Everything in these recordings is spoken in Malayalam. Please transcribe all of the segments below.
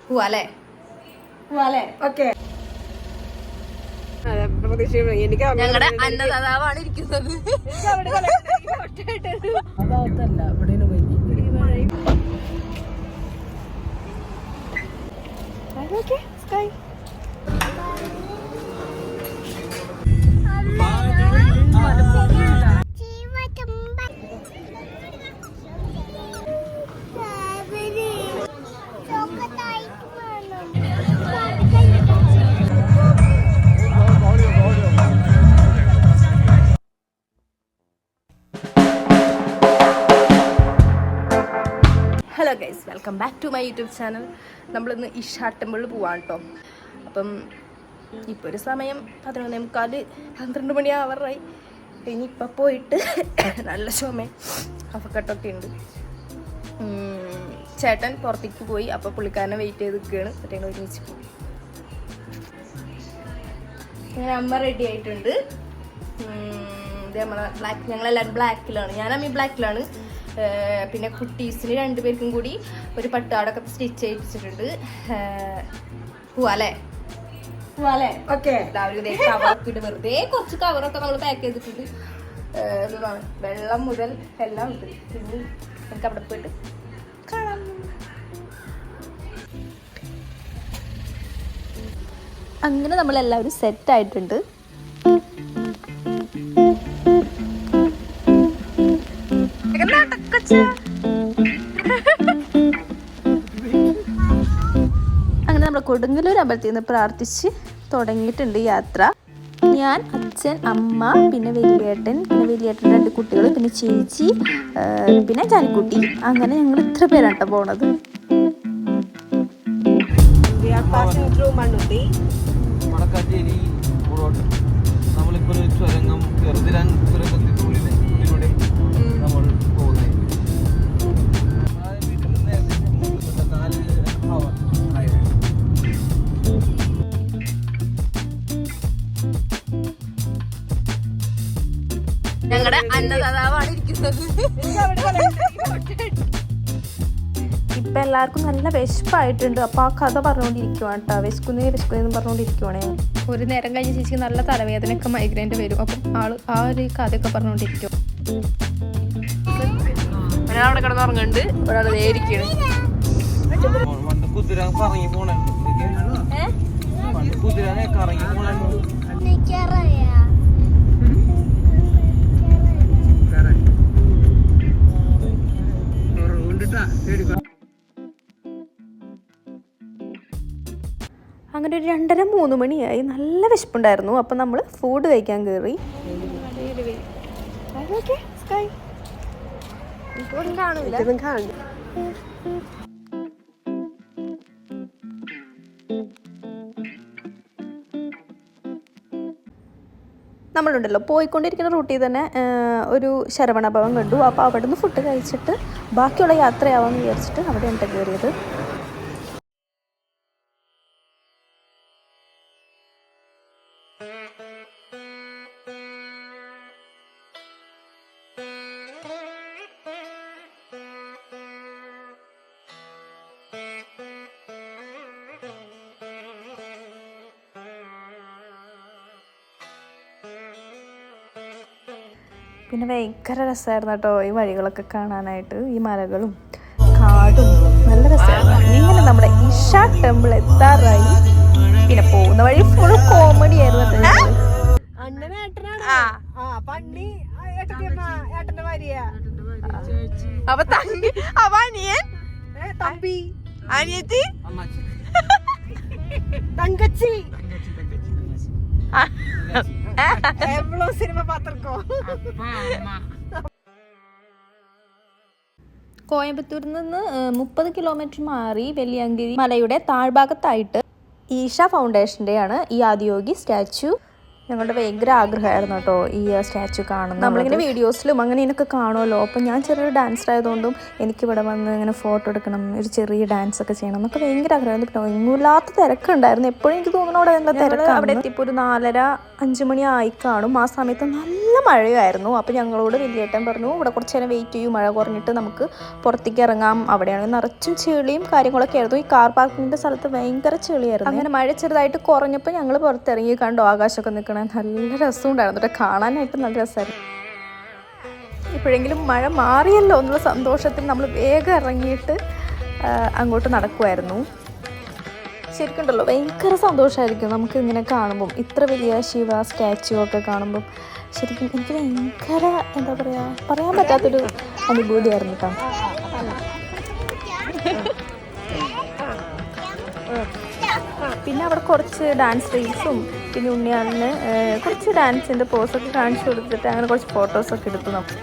പോവാല്ലേ ഓക്കെ. ഞങ്ങളുടെ അന്നദാതാവാണ് ഇരിക്കുന്നത്. Hello guys, welcome back to my YouTube channel. നമ്മളിന്ന് ഇഷാ ടെമ്പിളിൽ പോവാണ് കേട്ടോ. അപ്പം ഇപ്പോൾ ഒരു സമയം 11:45 12 മണി ആവറായി. ഇനിയിപ്പോൾ പോയിട്ട് നല്ല ചുമയും കഫക്കെട്ടൊക്കെ ഉണ്ട്. ചേട്ടൻ പുറത്തേക്ക് പോയി, അപ്പോൾ പുള്ളിക്കാരനെ വെയിറ്റ് ചെയ്ത് നിൽക്കുകയാണ്. മറ്റേ ഒരുമിച്ച് പോയി. അങ്ങനെ അമ്മ റെഡി ആയിട്ടുണ്ട്. ഇത് നമ്മളെ ബ്ലാക്ക്, ഞങ്ങളെല്ലാവരും ബ്ലാക്കിലാണ്. ഞാനമ്മ ബ്ലാക്കിലാണ്. പിന്നെ കുട്ടീസിന് 2 പേർക്കും കൂടി ഒരു പട്ടാടൊക്കെ സ്റ്റിച്ച് ചെയ്യിപ്പിച്ചിട്ടുണ്ട്. പോവാല്ലേ ഓക്കെ. എല്ലാവരും കവറൊക്കെ ഇട്ട് വെറുതെ കുറച്ച് കവറൊക്കെ നമ്മൾ പാക്ക് ചെയ്തിട്ടുണ്ട്. ഇതാണ് വെള്ളം മുതൽ എല്ലാം ഉണ്ട്. പിന്നെ നമുക്ക് അവിടെ പോയിട്ട് കാണാം. അങ്ങനെ നമ്മളെല്ലാവരും സെറ്റായിട്ടുണ്ട്. അങ്ങനെ നമ്മൾ കൊടുങ്ങല്ലൂർ അമ്പലത്തിൽ നിന്ന് പ്രാർത്ഥിച്ച് തുടങ്ങിയിട്ടുണ്ട് യാത്ര. ഞാൻ, അച്ഛൻ, അമ്മ, പിന്നെ വലിയേട്ടൻ, പിന്നെ വലിയേട്ടൻ 2 കുട്ടികൾ, പിന്നെ ചേച്ചി, പിന്നെ ജാനിക്കുട്ടി. അങ്ങനെ ഞങ്ങൾ ഇത്ര പേരാണ് കേട്ടോ പോണത്. നമ്മളിപ്പോൾ ചുരങ്ങം ചെറുതിരാൻ ചുരത്തിലൂടെ നമ്മൾ പോകുന്നത്. ഞങ്ങളുടെ അന്നദാതാവാണ് ഇരിക്കുന്നത്. ഇപ്പൊ എല്ലാവർക്കും നല്ല വിശപ്പായിട്ടുണ്ട്. അപ്പൊ ആ കഥ പറഞ്ഞുകൊണ്ടിരിക്കുവാണ് കേട്ടോ. വിശക്കുന്നേന്ന് പറഞ്ഞുകൊണ്ടിരിക്കുവാണേ. ഒരു നേരം കഴിഞ്ഞ ചേച്ചിക്ക് നല്ല തലവേദനയൊക്കെ മൈഗ്രൈൻ്റെ വരും. അപ്പം ആ ഒരു കഥയൊക്കെ പറഞ്ഞുകൊണ്ടിരിക്കും. ഒരാളവിടെ കിടന്നുറങ്ങുന്നുണ്ട്, ഒരാൾ നേരിക്കാണ്. കുതിര കറങ്ങി പോണ കുതിരനെ കറങ്ങി പോണ അങ്ങനെ ഒരു 2:30-3 മണിയായി. നല്ല വിശപ്പുണ്ടായിരുന്നു. അപ്പം നമ്മൾ ഫുഡ് കഴിക്കാൻ കയറി. നമ്മളുണ്ടല്ലോ പോയിക്കൊണ്ടിരിക്കുന്ന റൂട്ടിൽ തന്നെ ഒരു ശരവണഭവൻ കണ്ടു. അപ്പോൾ അവിടെ നിന്ന് ഫുഡ് കഴിച്ചിട്ട് ബാക്കിയുള്ള യാത്രയാവാമെന്ന് വിചാരിച്ചിട്ട് അവിടെ ഉണ്ട് കയറിയത്. പിന്നെ ഭയങ്കര രസമായിരുന്നു കേട്ടോ ഈ വഴികളൊക്കെ കാണാനായിട്ട്. ഈ മലകളും കാടും നല്ല രസമായിരുന്നു. ഇങ്ങനെ നമ്മുടെ ഇഷാ ടെമ്പിൾ എത്താറായി. പിന്നെ പോകുന്ന വഴി ഫുൾ കോമഡി ആയിരുന്നു. അപ്പൊ തങ്കി അവ അനിയൻ തമ്പി അനിയത്തി തങ്കച്ചി സിനിമ പാത്രക്കോ. കോയമ്പത്തൂരിൽ നിന്ന് 30 കിലോമീറ്റർ മാറി വെള്ളിയങ്കിരി മലയുടെ താഴ്ഭാഗത്തായിട്ട് ഈഷ ഫൗണ്ടേഷൻ്റെയാണ് ഈ ആദിയോഗി സ്റ്റാച്യു. ഞങ്ങളുടെ ഭയങ്കര ആഗ്രഹമായിരുന്നു കേട്ടോ ഈ സ്റ്റാച്ചു കാണുന്നത്. നമ്മളിങ്ങനെ വീഡിയോസിലും അങ്ങനെ ഇതിനൊക്കെ കാണുമല്ലോ. അപ്പം ഞാൻ ചെറിയൊരു ഡാൻസർ ആയതുകൊണ്ടും എനിക്കിവിടെ വന്ന് ഇങ്ങനെ ഫോട്ടോ എടുക്കണം, ഒരു ചെറിയ ഡാൻസ് ഒക്കെ ചെയ്യണം എന്നൊക്കെ ഭയങ്കര ആഗ്രഹമായിരുന്നു. പിന്നെ ഒന്നുമില്ലാത്ത തിരക്കുണ്ടായിരുന്നു. എപ്പോഴും എനിക്ക് തോന്നുന്നു അവിടെ നല്ല തിരക്ക്. അവിടെ എത്തിയപ്പോൾ ഒരു 4:30-5 മണി ആയി കാണും. ആ സമയത്ത് നല്ല മഴയായിരുന്നു. അപ്പോൾ ഞങ്ങളോട് വലിയേട്ടൻ പറഞ്ഞു ഇവിടെ കുറച്ച് നേരം വെയിറ്റ് ചെയ്യും, മഴ കുറഞ്ഞിട്ട് നമുക്ക് പുറത്തേക്ക് ഇറങ്ങാം. അവിടെയാണെങ്കിൽ നിറച്ചും ചെളിയും കാര്യങ്ങളൊക്കെ ആയിരുന്നു. ഈ കാർ പാർക്കിങ്ങിൻ്റെ സ്ഥലത്ത് ഭയങ്കര ചെളിയായിരുന്നു. അങ്ങനെ മഴ ചെറുതായിട്ട് കുറഞ്ഞപ്പോൾ ഞങ്ങൾ പുറത്തിറങ്ങി കണ്ടു ആകാശമൊക്കെ നിൽക്കണം. നല്ല രസമുണ്ടായിരുന്നു കേട്ടോ, കാണാനായിട്ട് നല്ല രസമായിരുന്നു. ഇപ്പോഴെങ്കിലും മഴ മാറിയല്ലോ എന്നുള്ള സന്തോഷത്തിൽ നമ്മൾ വേഗം ഇറങ്ങിയിട്ട് അങ്ങോട്ട് നടക്കുമായിരുന്നു. ശരിക്കുണ്ടല്ലോ ഭയങ്കര സന്തോഷമായിരിക്കും നമുക്ക് ഇങ്ങനെ കാണുമ്പം, ഇത്ര വലിയ ശിവ സ്റ്റാച്ചു ഒക്കെ കാണുമ്പം. ശരിക്കും എനിക്ക് ഭയങ്കര എന്താ പറയുക, പറയാൻ പറ്റാത്തൊരു അനുഭൂതിയായിരുന്നു കേട്ടോ. പിന്നെ അവിടെ കുറച്ച് ഡാൻസ് റീൽസും പിന്നെ ഉണ്ണിയാളിന് കുറച്ച് ഡാൻസിൻ്റെ പോസൊക്കെ കാണിച്ചു കൊടുത്തിട്ട് അങ്ങനെ കുറച്ച് ഫോട്ടോസൊക്കെ എടുത്തു നമുക്ക്.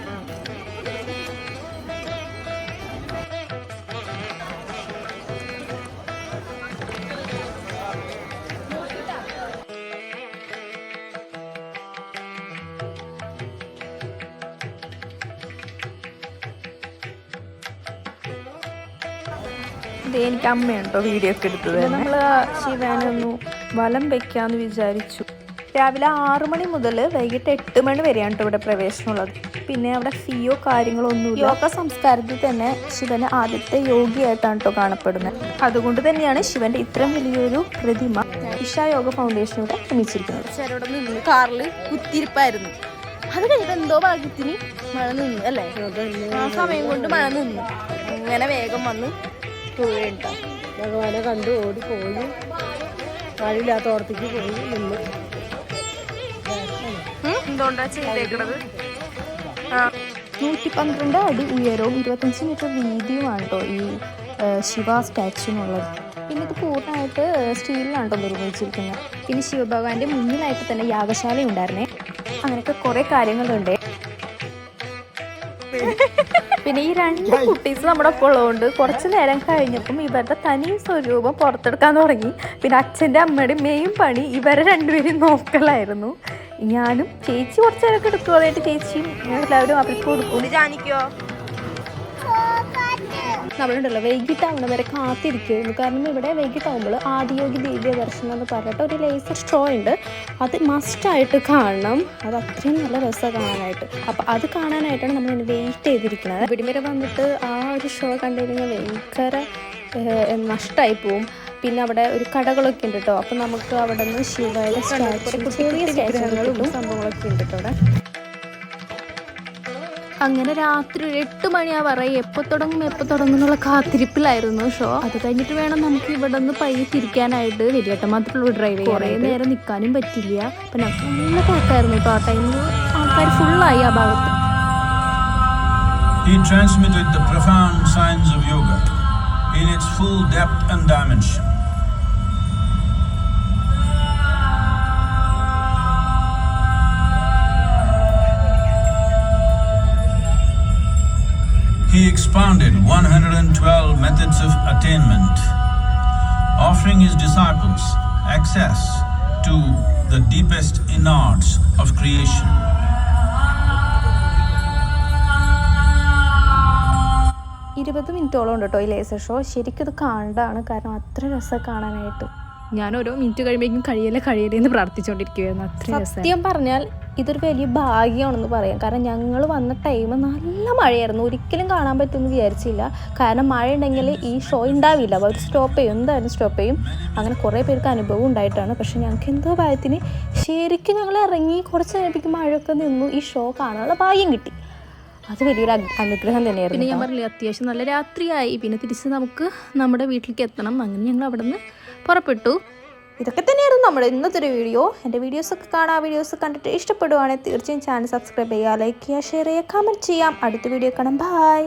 ഇത് എനിക്ക് അമ്മയുണ്ടോ വീഡിയോ ഒക്കെ എടുത്തത്. നമ്മൾ ശിവനെ ഒന്ന് വലം വെക്കാമെന്ന് വിചാരിച്ചു. രാവിലെ 6 മണി മുതൽ വൈകിട്ട് 8 മണി വരെയാണ് കേട്ടോ ഇവിടെ പ്രവേശനമുള്ളത്. പിന്നെ അവിടെ ഫീയോ കാര്യങ്ങളോ ഒന്നുമില്ല. യോഗ സംസ്കാരത്തിൽ തന്നെ ശിവന് ആദ്യത്തെ യോഗിയായിട്ടാണ് കേട്ടോ കാണപ്പെടുന്നത്. അതുകൊണ്ട് തന്നെയാണ് ശിവന്റെ ഇത്രയും വലിയൊരു പ്രതിമ ഇഷ യോഗ ഫൗണ്ടേഷനിലൂടെ നിർമ്മിച്ചിരിക്കുന്നത്. ചേരോടെ നിന്ന് കാറിൽ കുത്തിരിപ്പായിരുന്നു. അത് കഴിഞ്ഞിട്ട് എന്തോ ഭാഗ്യത്തിന് മഴ നിന്നു അല്ലേ, ആ സമയം കൊണ്ട് മഴ നിന്നു. അങ്ങനെ വേഗം വന്ന് പോയിട്ടോ ഭഗവാനെ കണ്ടു ഓടിപ്പോയി, മഴയില്ലാത്തോടത്തേക്ക് പോയി നിന്ന്. എന്തുകൊണ്ടാ ചെയ്തേക്കണത്? 112 അടി ഉയരവും 25 മീറ്റർ വീതിയുമാണ് കേട്ടോ ഈ ശിവ സ്റ്റാച്ചു എന്നുള്ളത്. പിന്നെ ഇത് പൂർണ്ണമായിട്ട് സ്റ്റീലിലാണ് കേട്ടോ നിർമ്മിച്ചിരിക്കുന്നത്. പിന്നെ ശിവഭഗവാന്റെ മുന്നിലായിട്ട് തന്നെ യാഗശാല ഉണ്ടായിരുന്നേ. അങ്ങനെയൊക്കെ കുറേ കാര്യങ്ങളുണ്ട്. പിന്നെ ഈ 2 കുട്ടീസ് നമ്മുടെ ഒപ്പം ഉള്ളതുകൊണ്ട് കുറച്ച് നേരം കഴിഞ്ഞപ്പം ഇവരുടെ തനി സ്വരൂപം പുറത്തെടുക്കാൻ തുടങ്ങി. പിന്നെ അച്ഛൻ്റെ അമ്മയുടെ മെയിൻ പണി ഇവരെ 2 പേരും നോക്കലായിരുന്നു. ഞാനും ചേച്ചി കുറച്ച് നേരമൊക്കെ എടുത്തു. അതായിട്ട് ചേച്ചിയും എല്ലാവരും അവർക്ക് കൊടുക്കും. ജാനിക്കോ നമ്മളുണ്ടല്ലോ വൈകിട്ടാവുന്ന വരെ കാത്തിരിക്കുമായിരുന്നു. കാരണം ഇവിടെ വൈകിട്ടാവുമ്പോൾ ആദിയോഗി ദിവ്യ ദർശനം എന്ന് പറഞ്ഞിട്ട് ഒരു ലേസർ ഷോ ഉണ്ട്. അത് മസ്റ്റായിട്ട് കാണണം. അത് അത്രയും നല്ല രസമാണ് കാണാനായിട്ട്. അപ്പോൾ അത് കാണാനായിട്ടാണ് നമ്മൾ വെയിറ്റ് ചെയ്തിരിക്കുന്നത്. ഇവിടെ വരെ വന്നിട്ട് ആ ഒരു ഷോ കണ്ടു കഴിഞ്ഞാൽ ഭയങ്കര നഷ്ടമായി പോവും. പിന്നെ അവിടെ ഒരു കടകളൊക്കെ ഉണ്ട് കേട്ടോ. അപ്പം നമുക്ക് അവിടെ നിന്ന് ശിവയുടെ സ്റ്റാച്ചു, ചെറിയ സ്റ്റാച്ചുകളും സംഭവങ്ങളൊക്കെ ഉണ്ട് കേട്ടോ അവിടെ. അങ്ങനെ രാത്രി 8 മണിയാവാറായി. എപ്പോൾ തുടങ്ങും എന്നുള്ള കാത്തിരിപ്പിലായിരുന്നു ഷോ. അത് കഴിഞ്ഞിട്ട് വേണം നമുക്ക് ഇവിടെ നിന്ന് പയ്യെ തിരിക്കാനായിട്ട്. വലിയേട്ടൻ മാത്രമുള്ള ഡ്രൈവ് ചെയ്യാൻ കുറേ നേരം നിൽക്കാനും പറ്റില്ല. അപ്പം ഞങ്ങൾക്ക് നല്ല തിരക്കായിരുന്നു കേട്ടോ. ആ ടൈമിൽ ആൾക്കാർ ഫുള്ളായി ആ ഭാഗത്ത്. He transmitted the profound science of yoga in its full depth and dimension. He expounded 112 methods of attainment, offering his disciples access to the deepest innards of creation. മിനിറ്റോളം ഉണ്ട് കേട്ടോ ഈ ലേസർ ഷോ. ശരിക്കും ഇത് കാണാണ്, കാരണം അത്ര രസം കാണാനായിട്ട്. ഞാൻ ഓരോ മിനിറ്റ് കഴിയുമ്പോഴേക്കും കഴിയല്ലേ എന്ന് പ്രാർത്ഥിച്ചുകൊണ്ടിരിക്കുകയായിരുന്നു. അത്ര സത്യം പറഞ്ഞാൽ ഇതൊരു വലിയ ഭാഗ്യമാണെന്ന് പറയാം. കാരണം ഞങ്ങൾ വന്ന ടൈം നല്ല മഴയായിരുന്നു. ഒരിക്കലും കാണാൻ പറ്റുമെന്ന് വിചാരിച്ചില്ല. കാരണം മഴ ഉണ്ടെങ്കിൽ ഈ ഷോ ഉണ്ടാവില്ല. അവർ സ്റ്റോപ്പ് ചെയ്യും, എന്തായാലും സ്റ്റോപ്പ് ചെയ്യും. അങ്ങനെ കുറേ പേർക്ക് അനുഭവം ഉണ്ടായിട്ടാണ്. പക്ഷേ ഞങ്ങൾക്ക് എന്തോ ഭാഗ്യത്തിന് ശരിക്കും ഞങ്ങൾ ഇറങ്ങി കുറച്ച് നേരത്തേക്ക് മഴയൊക്കെ നിന്നു ഈ ഷോ കാണാനുള്ള ഭാഗ്യം കിട്ടി. അത് വലിയൊരു അനുഗ്രഹം തന്നെയായിരുന്നു. പിന്നെ ഞാൻ പറഞ്ഞില്ലേ അത്യാവശ്യം നല്ല രാത്രിയായി. പിന്നെ തിരിച്ച് നമുക്ക് നമ്മുടെ വീട്ടിലേക്ക് എത്തണം. അങ്ങനെ ഞങ്ങൾ അവിടെ നിന്ന് പുറപ്പെട്ടു. ഇതൊക്കെ തന്നെയായിരുന്നു നമ്മുടെ ഇന്നത്തെ ഒരു വീഡിയോ. എൻ്റെ വീഡിയോസൊക്കെ കാണാം. വീഡിയോസ് കണ്ടിട്ട് ഇഷ്ടപ്പെടുവാണെങ്കിൽ തീർച്ചയായും ചാനൽ സബ്സ്ക്രൈബ് ചെയ്യുക, ലൈക്ക് ചെയ്യുക, ഷെയർ ചെയ്യുക, കമൻറ്റ് ചെയ്യാം. അടുത്ത വീഡിയോ കാണാം. ബൈ.